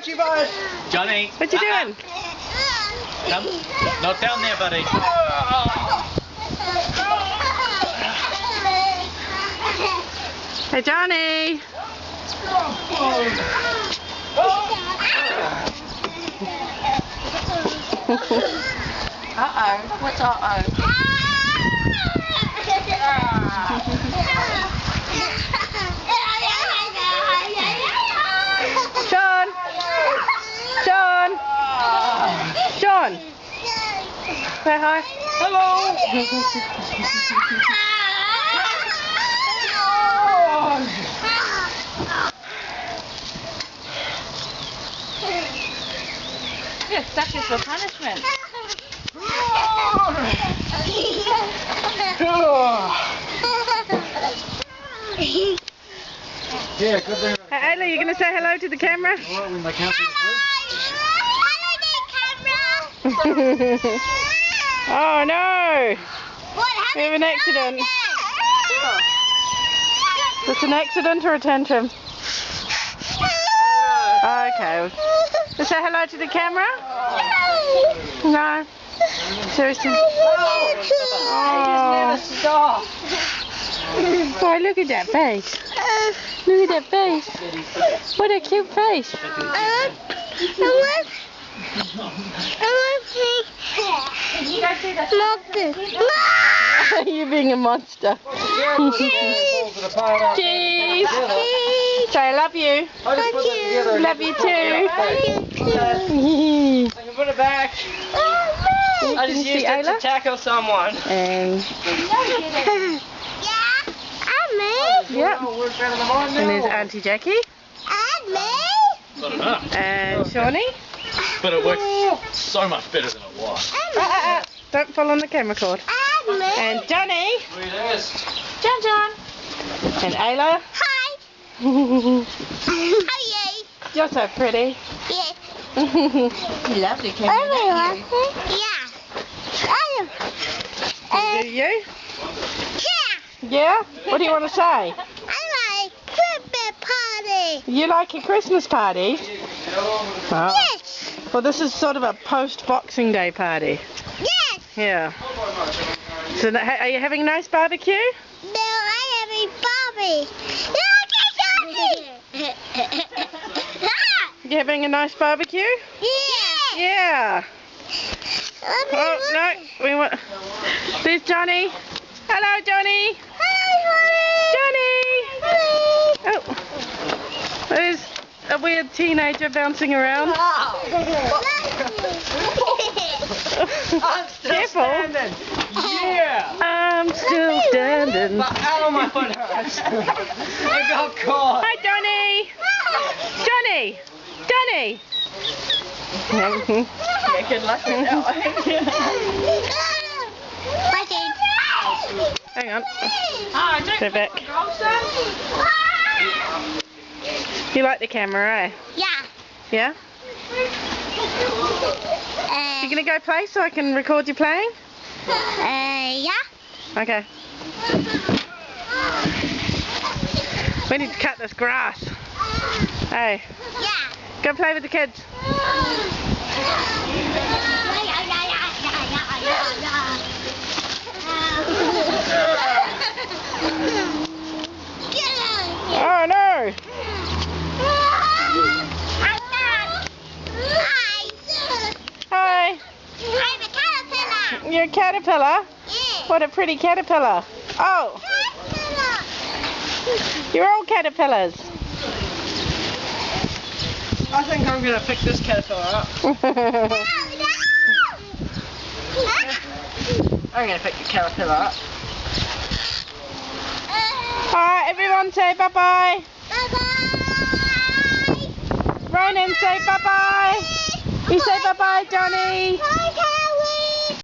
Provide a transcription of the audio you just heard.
catch you, bud. Johnny. What you doing? Come. Not down there, buddy. Hey, Johnny. Uh-oh. What's uh-oh? Sean. Sean. Sean. Say hi. Hello. Yes, that is for punishment. Yeah, good thing. Hey, Ayla, you going to say hello to the camera? Hello, when they can't see Oh, no. What We have an accident. happened? It's an accident or a tantrum? Okay. Let's say hello to the camera? No. Seriously? Oh. Stop. Boy, look at that face. Look at that face. What a cute face. You're being a monster. Cheese. Say I love you. Love you too. I can put it back. I just see used it to Ayla? tackle someone. And Yeah. Oh, we're better than mine now. and there's Auntie Jackie. Not enough. And Shawnee. But it works so much better than it was. Don't fall on the camera cord. And Johnny. Sweetest. John. And Ayla. You're so pretty. Lovely camera. Do you? Yeah? What do you want to say? You like a Christmas party? Oh. Well, this is sort of a post-Boxing Day party. Yeah. So, are you having a nice barbecue? You having a nice barbecue? Yeah. Oh, no. We want... There's Johnny. Hello, Johnny. Johnny. Oh. There's a weird teenager bouncing around. I'm still Careful. standing. Yeah. I'm still standing. Ow, my foot hurts. I got caught. Hi, Johnny. Johnny. Johnny. Yeah, good luck with that one. Hang on. Oh, don't Go back. You like the camera, eh? Yeah? You gonna go play so I can record you playing? Okay. We need to cut this grass. Hey, go play with the kids. Oh no! Hi. You're a caterpillar? What a pretty caterpillar. Oh, you're all caterpillars. I think I'm going to pick this caterpillar up. I'm going to pick the caterpillar up. Alright, everyone say bye-bye. Ronan, say bye-bye. You say bye-bye, Johnny.